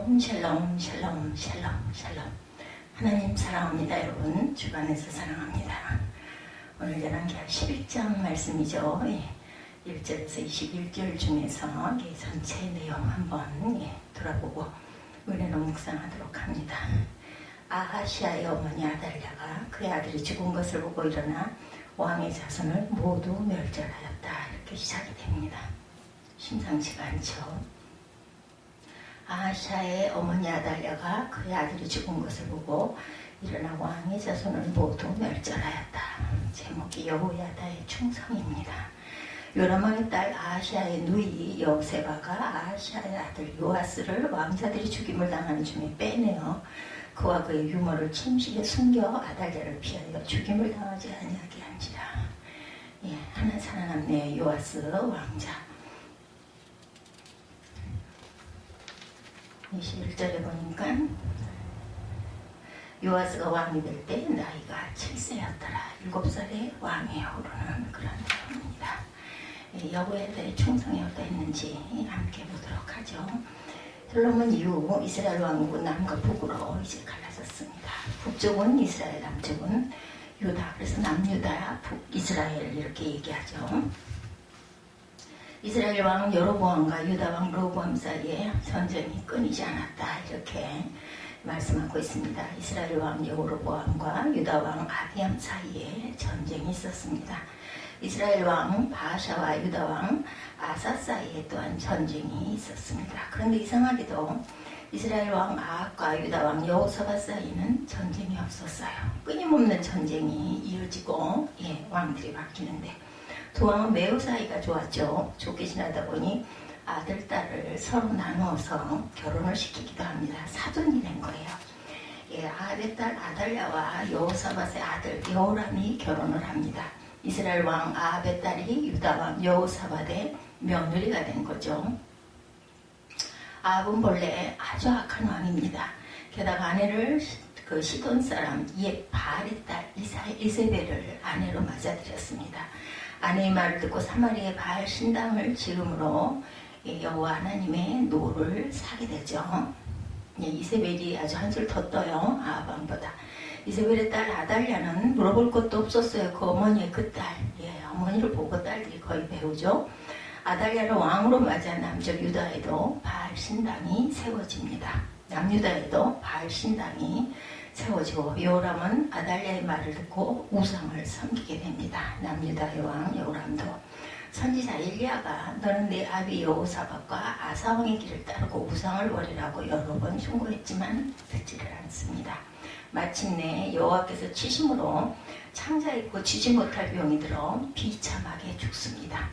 샬롬 샬롬 샬롬 샬롬 샬롬. 하나님 사랑합니다. 여러분 주간에서 사랑합니다. 오늘 열왕기하 11장 말씀이죠. 1절에서 21절 중에서 전체 내용 한번 돌아보고 은혜로 묵상하도록 합니다. 아하시아의 어머니 아달랴가 그의 아들이 죽은 것을 보고 일어나 왕의 자손을 모두 멸절하였다. 이렇게 시작이 됩니다. 심상치가 않죠. 아하시아의 어머니 아달랴가 그의 아들이 죽은 것을 보고 일어나 왕의 자손을 모두 멸절하였다. 제목이 여호야다의 충성입니다. 요람왕의 딸 아하시아의 누이 여호세바가 아하시아의 아들 요아스를 왕자들이 죽임을 당하는 중에 빼내어 그와 그의 유모를 침실에 숨겨 아달랴를 피하여 죽임을 당하지 아니하게 한지라. 하나 살아남네. 요아스 왕자. 21절에 보니까 요아스가 왕이 될 때 나이가 7세였더라. 7살에 왕에 오르는 그런 내용입니다. 여호야다의 충성이 어떠했는지 함께 보도록 하죠. 솔로몬 이후 이스라엘 왕국은 남과 북으로 이제 갈라졌습니다. 북쪽은 이스라엘, 남쪽은 유다. 그래서 남유다, 북이스라엘 이렇게 얘기하죠. 이스라엘 왕 여로보암과 유다 왕 르호보암 사이에 전쟁이 끊이지 않았다. 이렇게 말씀하고 있습니다. 이스라엘 왕 여로보암과 유다 왕 아비암 사이에 전쟁이 있었습니다. 이스라엘 왕 바샤와 유다 왕 아사 사이에 또한 전쟁이 있었습니다. 그런데 이상하게도 이스라엘 왕 아합과 유다 왕 여호사밧 사이에는 전쟁이 없었어요. 끊임없는 전쟁이 이어지고 왕들이 바뀌는데 두 왕은 매우 사이가 좋았죠. 좋게 지내다 보니 아들, 딸을 서로 나누어서 결혼을 시키기도 합니다. 사돈이 된 거예요. 아합의 딸 아달랴와 여호사밧의 아들 여호람이 결혼을 합니다. 이스라엘 왕 아합의 딸이 유다 왕 여호사밧의 며느리가 된 거죠. 아합은 본래 아주 악한 왕입니다. 게다가 아내를 그 시돈 사람 바알의 딸 이세벨을 아내로 맞아들였습니다. 아내의 말을 듣고 사마리아의 바알 신당을 지음으로 여호와 하나님의 노를 사게 되죠. 이세벨이 아주 한술 더 떠요. 아합 왕보다. 이세벨의 딸 아달랴는 물어볼 것도 없었어요. 그 어머니의 그 딸. 어머니를 보고 딸들이 거의 배우죠. 아달랴를 왕으로 맞이한 남쪽 유다에도 바알 신당이 세워집니다. 남유다에도 바알 신당이 세워지고 요람은 아달랴의 말을 듣고 우상을 섬기게 됩니다. 남유다의 왕 요람도 선지자 엘리야가 너는 내 아비 여호사밧과 아사왕의 길을 따르고 우상을 버리라고 여러 번 충고했지만 듣지를 않습니다. 마침내 여호와께서 치심으로 창자에 고치지 못할 병이 들어 비참하게 죽습니다.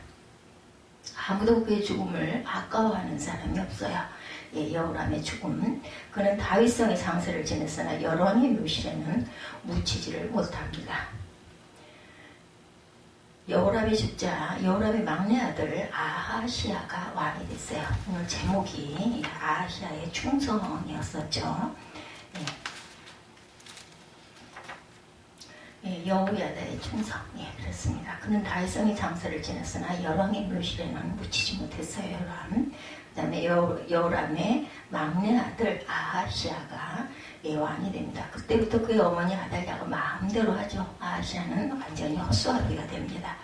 아무도 그의 죽음을 아까워하는 사람이 없어요. 여호람의 죽음. 그는 다윗성의 상세를 지냈으나 여론의 묘실에는 묻히지를 못합니다. 여호람이 죽자 여호람의 막내 아들 아하시아가 왕이 됐어요. 오늘 제목이 아하시아의 충성이었었죠. 여호야다의 충성. 그렇습니다. 그는 다윗성의 장사를 지냈으나 여왕의 묘실에는 묻히지 못했어요. 여호람. 그 다음에 여호람의 막내 아들 아하시아가 왕이 됩니다. 그때부터 그의 어머니 아달랴가 마음대로 하죠. 아하시아는 완전히 헛수아비가 됩니다.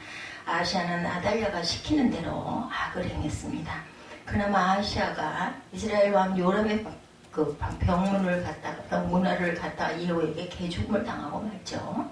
아하시아는 아달랴가 시키는 대로 악을 행했습니다. 그나마 아하시아가 이스라엘 왕 요람의 그 병문화를 갖다가 예후에게 개죽음을 당하고 말죠.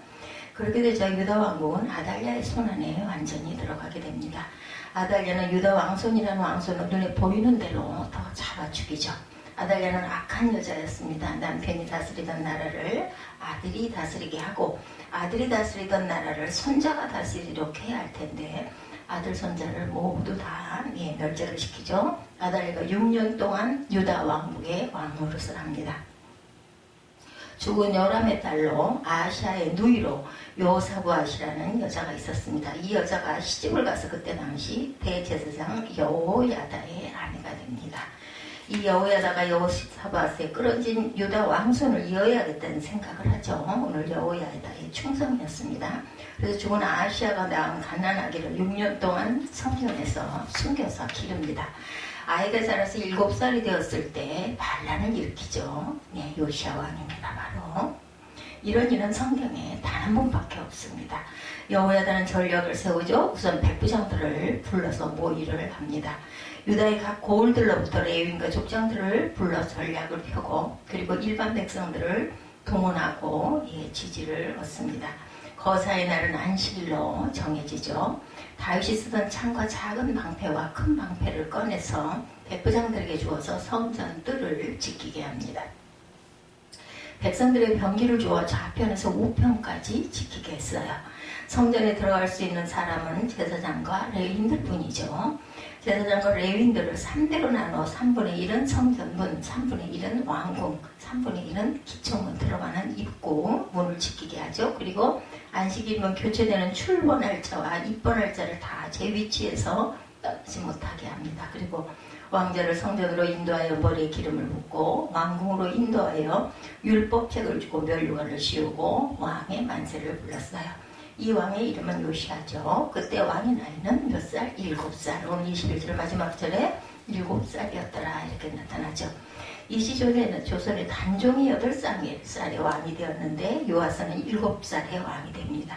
그렇게 되자 유다 왕국은 아달랴의 손안에 완전히 들어가게 됩니다. 아달랴는 유다 왕손이라는 왕손을 눈에 보이는 대로 더 잡아 죽이죠. 아달랴는 악한 여자였습니다. 남편이 다스리던 나라를 아들이 다스리게 하고 아들이 다스리던 나라를 손자가 다스리도록 해야 할 텐데 아들 손자를 모두 다 멸절을 시키죠. 아달랴가 6년 동안 유다 왕국의 왕노릇을 합니다. 죽은 요람의 딸로 아하시아의 누이로 요사부앗이라는 여자가 있었습니다. 이 여자가 시집을 가서 그때 당시 대제사장 여호야다의 아내가 됩니다. 이 여호야다가 여호사부앗에 끌어진 유다 왕손을 이어야겠다는 생각을 하죠. 오늘 여호야다의 충성이었습니다. 그래서 죽은 아하시아가 낳은 갓난아기를 6년 동안 성전에서 숨겨서 기릅니다. 아이가 자라서 7살이 되었을 때 반란을 일으키죠. 네, 요시야 왕입니다. 바로 이런 일은 성경에 단 한 번밖에 없습니다. 여호야다는 전략을 세우죠. 우선 백부장들을 불러서 모의를 합니다. 유다의 각 고을들로부터 레위인과 족장들을 불러 전략을 펴고 그리고 일반 백성들을 동원하고 지지를 얻습니다. 거사의 날은 안식일로 정해지죠. 다윗이 쓰던 창과 작은 방패와 큰 방패를 꺼내서 백부장들에게 주어서 성전 뜰을 지키게 합니다. 백성들의 병기를 주어 좌편에서 우편까지 지키게 했어요. 성전에 들어갈 수 있는 사람은 제사장과 레위인들 뿐이죠. 제사장과 레위인들을 3대로 나눠 3분의 1은 성전문, 3분의 1은 왕궁, 3분의 1은 기초문 들어가는 입구 문을 지키게 하죠. 그리고 안식일이면 교체되는 출범 날짜와 입번 날짜를 다 제 위치에서 떠나지 못하게 합니다. 그리고 왕자를 성전으로 인도하여 머리에 기름을 붓고 왕궁으로 인도하여 율법책을 주고 면류관을 씌우고 왕의 만세를 불렀어요. 이 왕의 이름은 요시야죠. 그때 왕의 나이는 몇 살? 7살. 오늘 21절 마지막 절에 7살이었더라 이렇게 나타나죠. 이 시절에는 조선의 단종이 8살의 왕이 되었는데 요아스는 7살의 왕이 됩니다.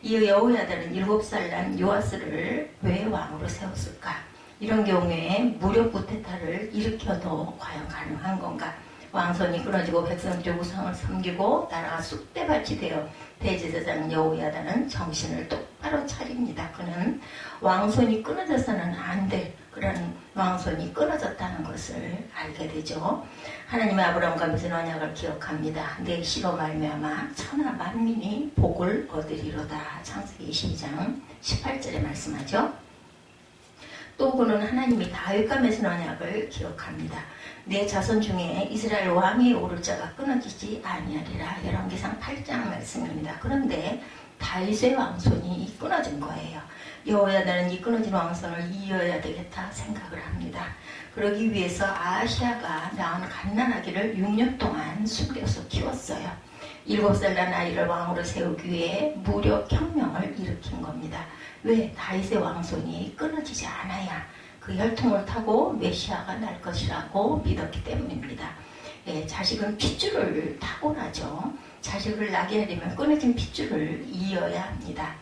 이 여호야다는 7살 난 요아스를 왜 왕으로 세웠을까? 이런 경우에 무력 쿠데타를 일으켜도 과연 가능한 건가? 왕손이 끊어지고 백성들의 우상을 섬기고 나라가 쑥대밭이 되어 대제사장 여호야다는 정신을 똑바로 차립니다. 그는 왕손이 끊어져서는 안 될 그런 왕손이 끊어졌다는 것을 알게 되죠. 하나님의 아브라함과 맺은 언약을 기억합니다. 내 씨로 말미암아 천하 만민이 복을 얻으리로다. 창세기 22장 18절에 말씀하죠. 또 그는 하나님이 다윗과 맺은 언약을 기억합니다. 내 자손 중에 이스라엘 왕이 오를 자가 끊어지지 아니하리라. 열왕기상 8장 말씀입니다. 그런데 다윗의 왕손이 끊어진 거예요. 여호야다는 이 끊어진 왕손을 이어야 되겠다 생각을 합니다. 그러기 위해서 아하시아가 낳은 갓난아기를 6년 동안 숨겨서 키웠어요. 7살 난 아이를 왕으로 세우기 위해 무력혁명을 일으킨 겁니다. 왜? 다윗의 왕손이 끊어지지 않아야 그 혈통을 타고 메시아가 날 것이라고 믿었기 때문입니다. 자식은 핏줄을 타고나죠. 자식을 낳게 하려면 끊어진 핏줄을 이어야 합니다.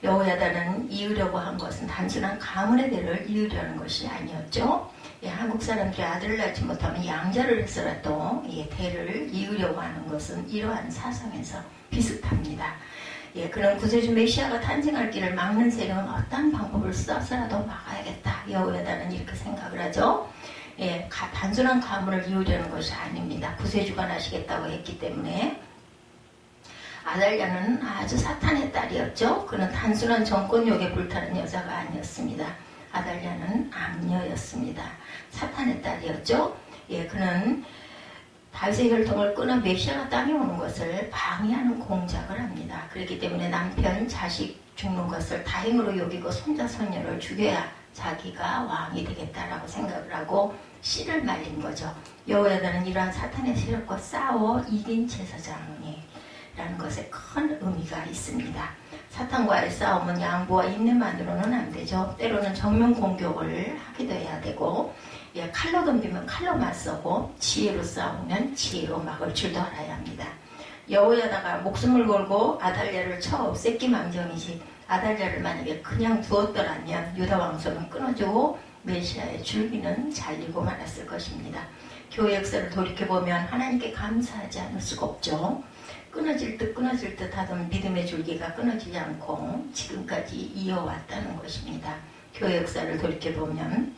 여호야다는 이으려고 한 것은 단순한 가문의 대를 이으려는 것이 아니었죠. 한국 사람들이 아들을 낳지 못하면 양자를 해서라도 대를 이으려고 하는 것은 이러한 사상에서 비슷합니다. 그는 구세주 메시아가 탄생할 길을 막는 세력은 어떤 방법을 써서라도 막아야겠다. 여호야다는 이렇게 생각을 하죠. 단순한 가문을 이으려는 것이 아닙니다. 구세주가 나시겠다고 했기 때문에. 아달랴는 아주 사탄의 딸이었죠. 그는 단순한 정권욕에 불타는 여자가 아니었습니다. 아달랴는 암녀였습니다. 사탄의 딸이었죠. 그는 다윗의 혈통을 끊어 메시아가 땅에 오는 것을 방해하는 공작을 합니다. 그렇기 때문에 남편, 자식 죽는 것을 다행으로 여기고 손자, 손녀를 죽여야 자기가 왕이 되겠다라고 생각을 하고 씨를 말린 거죠. 여호야다는 이러한 사탄의 세력과 싸워 이긴 제사장이 라는 것에 큰 의미가 있습니다. 사탄과의 싸움은 양보와 인내만으로는 안 되죠. 때로는 정면 공격을 하기도 해야 되고 칼로 덤비면 칼로 맞서고 지혜로 싸우면 지혜로 막을 줄도 알아야 합니다. 여호야다가 목숨을 걸고 아달랴를 쳐 없앴기 망정이지 아달랴를 만약에 그냥 두었더라면 유다 왕손은 끊어지고 메시아의 줄기는 잘리고 말았을 것입니다. 교회 역사를 돌이켜보면 하나님께 감사하지 않을 수가 없죠. 끊어질 듯 하던 믿음의 줄기가 끊어지지 않고 지금까지 이어왔다는 것입니다. 교회 역사를 돌이켜보면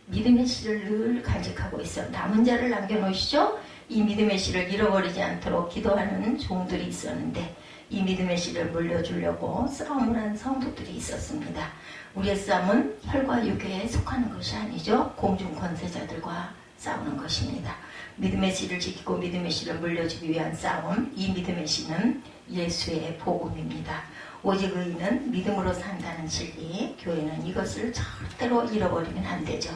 믿음의 씨를 늘 간직하고 있어 남은 자를 남겨놓으시죠. 이 믿음의 씨를 잃어버리지 않도록 기도하는 종들이 있었는데 이 믿음의 씨를 물려주려고 싸움을 한 성도들이 있었습니다. 우리의 싸움은 혈과 육에 속하는 것이 아니죠. 공중 권세자들과 싸우는 것입니다. 믿음의 씨를 지키고 믿음의 씨를 물려주기 위한 싸움, 이 믿음의 씨는 예수의 복음입니다. 오직 의인은 믿음으로 산다는 진리, 교회는 이것을 절대로 잃어버리면 안 되죠.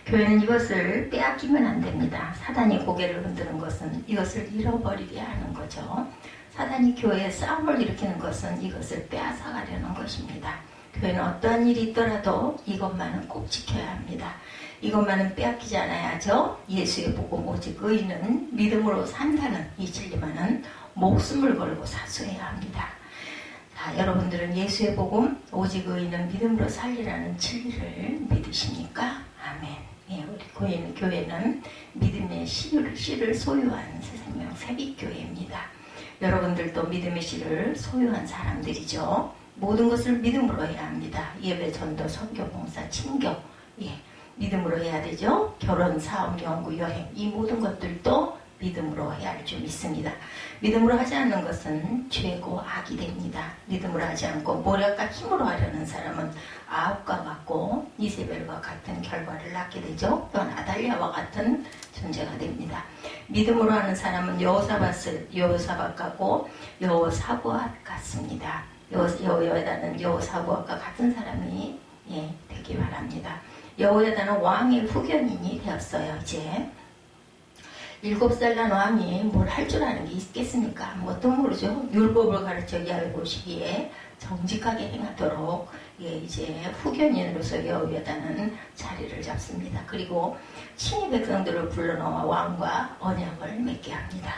교회는 이것을 빼앗기면 안 됩니다. 사단이 고개를 흔드는 것은 이것을 잃어버리게 하는 거죠. 사단이 교회에 싸움을 일으키는 것은 이것을 빼앗아가려는 것입니다. 교회는 어떠한 일이 있더라도 이것만은 꼭 지켜야 합니다. 이것만은 빼앗기지 않아야죠. 예수의 복음 오직 의인은 믿음으로 산다는 이 진리만은 목숨을 걸고 사수해야 합니다. 자, 여러분들은 예수의 복음 오직 의인은 믿음으로 살리라는 진리를 믿으십니까? 아멘. 예, 우리 교회는 믿음의 씨를 소유한 새생명 새빛교회입니다. 여러분들도 믿음의 씨를 소유한 사람들이죠. 모든 것을 믿음으로 해야 합니다. 예배, 전도, 선교, 봉사, 친교, 믿음으로 해야 되죠. 결혼, 사업, 연구, 여행, 이 모든 것들도 믿음으로 해야 할 줄 믿습니다. 믿음으로 하지 않는 것은 죄고 악이 됩니다. 믿음으로 하지 않고 모략과 힘으로 하려는 사람은 아합과 같고 이세벨과 같은 결과를 낳게 되죠. 또한 아달랴와 같은 존재가 됩니다. 믿음으로 하는 사람은 여호사밧 같고 여호사밧 같습니다. 여호야다는 여호사밧과 같은 사람이 되기 바랍니다. 여호야다는 왕의 후견인이 되었어요. 이제 7살 난 왕이 뭘 할 줄 아는 게 있겠습니까? 아무것도 모르죠. 율법을 가르쳐 야훼 보시기에 정직하게 행하도록 이제 후견인으로서 여호야다는 자리를 잡습니다. 그리고 친위 백성들을 불러놓아 왕과 언약을 맺게 합니다.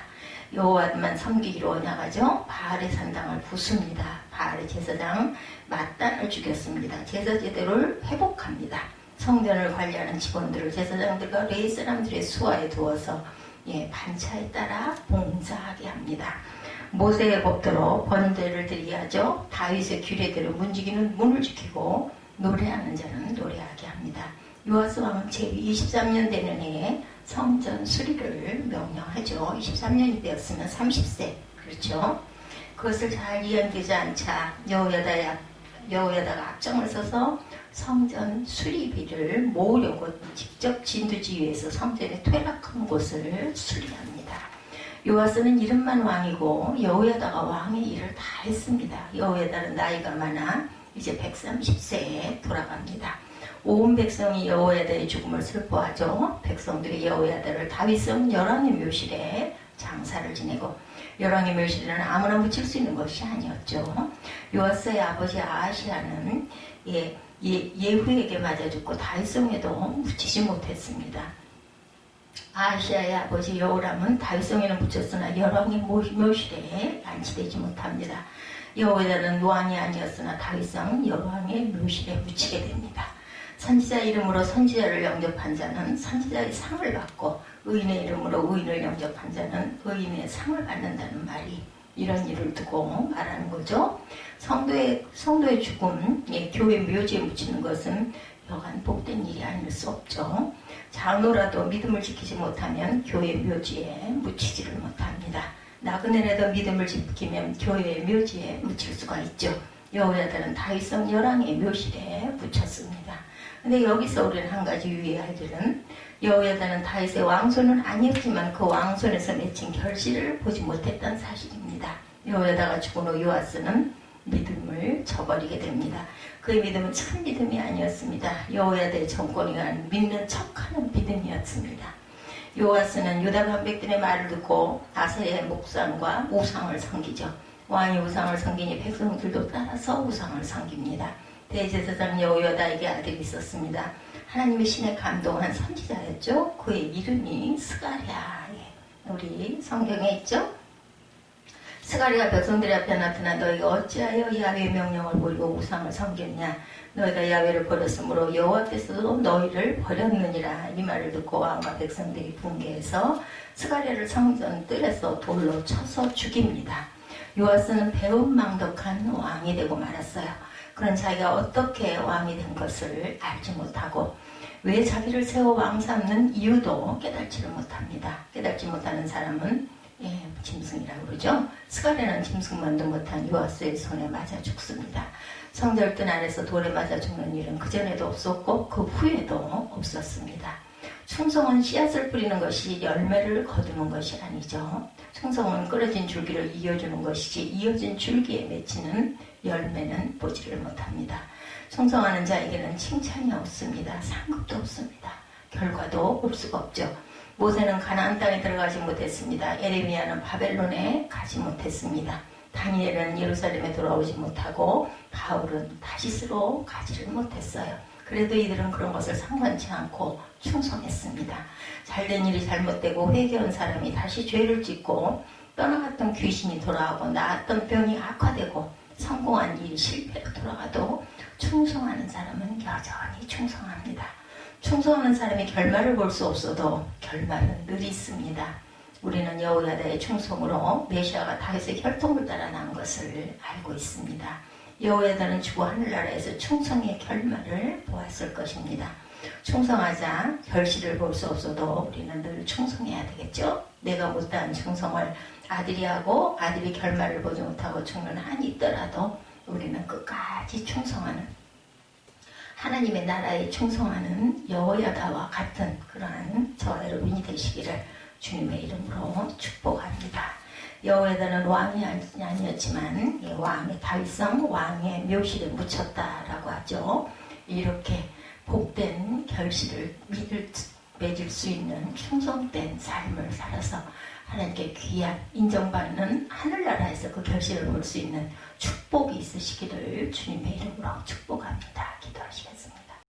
여호와만 섬기기로 언약하죠. 바알의 산당을 부숩니다. 바알의 제사장 맏단을 죽였습니다. 제사 제도를 회복합니다. 성전을 관리하는 직원들을 제사장들과 레위 사람들의 수하에 두어서 반차에 따라 봉사하게 합니다. 모세의 법대로 번제를 드리게 하죠. 다윗의 규례대로 문지기는 문을 지키고 노래하는 자는 노래하게 합니다. 요아스 왕은 제23년 되는 해에 성전 수리를 명령하죠. 23년이 되었으면 30세. 그렇죠. 그것을 잘 이행되지 않자 여호야다가 앞장을 서서 성전 수리비를 모으려고 직접 진두지휘에서 성전에 퇴락한 곳을 수리합니다. 요아스는 이름만 왕이고 여호야다가 왕의 일을 다 했습니다. 여호야다는 나이가 많아 이제 130세에 돌아갑니다. 온 백성이 여호야다의 죽음을 슬퍼하죠. 백성들이 여호야다를 다윗성 열왕의 묘실에 장사를 지내고 열왕의 묘실에는 아무나 묻힐 수 있는 것이 아니었죠. 요아스의 아버지 아하시아는 예후에게 맞아 죽고 다윗성에도 묻히지 못했습니다. 아하시아의 아버지 여호람은 다윗성에는 묻혔으나 열왕의 묘실에 안치되지 못합니다. 여호야다는 왕이 아니었으나 다윗성은 열왕의 묘실에 묻히게 됩니다. 선지자 이름으로 선지자를 영접한 자는 선지자의 상을 받고 의인의 이름으로 의인을 영접한 자는 의인의 상을 받는다는 말이 이런 일을 두고 말하는 거죠. 성도의 죽음, 교회 묘지에 묻히는 것은 여간 복된 일이 아닐 수 없죠. 장로라도 믿음을 지키지 못하면 교회 묘지에 묻히지를 못합니다. 나그네라도 믿음을 지키면 교회 묘지에 묻힐 수가 있죠. 여호야다는 다윗성 열왕의 묘실에 묻혔습니다. 근데 여기서 우리는 한 가지 유의해야 할 일은 여호야다는 다윗의 왕손은 아니었지만 그 왕손에서 맺힌 결실을 보지 못했던 사실입니다. 여호야다가 죽은 후 요아스는 믿음을 저버리게 됩니다. 그의 믿음은 참 믿음이 아니었습니다. 여호야다의 정권이 믿는 척하는 믿음이었습니다. 요아스는 유다 반백들의 말을 듣고 아세의 목상과 우상을 섬기죠. 왕이 우상을 섬기니 백성들도 따라서 우상을 섬깁니다. 대제사장 여호야다에게 아들이 있었습니다. 하나님의 신에 감동한 선지자였죠. 그의 이름이 스가랴. 우리 성경에 있죠. 스가랴가 백성들 앞에 나타나 너희가 어찌하여 야훼의 명령을 버리고 우상을 섬겼냐. 너희가 야훼를 버렸으므로 여호와께서도 너희를 버렸느니라. 이 말을 듣고 왕과 백성들이 분개해서 스가랴를 성전 뜰에서 돌로 쳐서 죽입니다. 요아스는 배은망덕한 왕이 되고 말았어요. 그런 자기가 어떻게 왕이 된 것을 알지 못하고 왜 자기를 세워 왕 삼는 이유도 깨닫지를 못합니다. 깨닫지 못하는 사람은 짐승이라고 그러죠. 스가랴는 짐승만도 못한 요아스의 손에 맞아 죽습니다. 성전뜰 안에서 돌에 맞아 죽는 일은 그전에도 없었고 그 후에도 없었습니다. 충성은 씨앗을 뿌리는 것이 열매를 거두는 것이 아니죠. 충성은 끊어진 줄기를 이어주는 것이지 이어진 줄기에 맺히는 열매는 보지를 못합니다. 충성하는 자에게는 칭찬이 없습니다. 상급도 없습니다. 결과도 올 수가 없죠. 모세는 가나안 땅에 들어가지 못했습니다. 예레미야는 바벨론에 가지 못했습니다. 다니엘은 예루살렘에 돌아오지 못하고 바울은 다시스로 가지를 못했어요. 그래도 이들은 그런 것을 상관치 않고 충성했습니다. 잘된 일이 잘못되고 회개한 사람이 다시 죄를 짓고 떠나갔던 귀신이 돌아오고 나았던 병이 악화되고 성공한 일이 실패로 돌아가도 충성하는 사람은 여전히 충성합니다. 충성하는 사람이 결말을 볼 수 없어도 결말은 늘 있습니다. 우리는 여호야다의 충성으로 메시아가 다윗의 혈통을 따라 난 것을 알고 있습니다. 여호야다는 주고 하늘나라에서 충성의 결말을 보았을 것입니다. 충성하자 결실을 볼 수 없어도 우리는 늘 충성해야 되겠죠. 내가 못다한 충성을 아들이 하고 아들이 결말을 보지 못하고 죽는 한이 있더라도 우리는 끝까지 충성하는 하나님의 나라에 충성하는 여호야다와 같은 그러한 저와 여러분이 되시기를 주님의 이름으로 축복합니다. 여호야다는 왕이 아니었지만 왕의 다윗성 왕의 묘실에 묻혔다라고 하죠. 이렇게 복된 결실을 맺을 수 있는 충성된 삶을 살아서 하나님께 귀한 인정받는 하늘나라에서 그 결실을 볼 수 있는 축복이 있으시기를 주님의 이름으로 축복합니다. 기도하시겠습니다.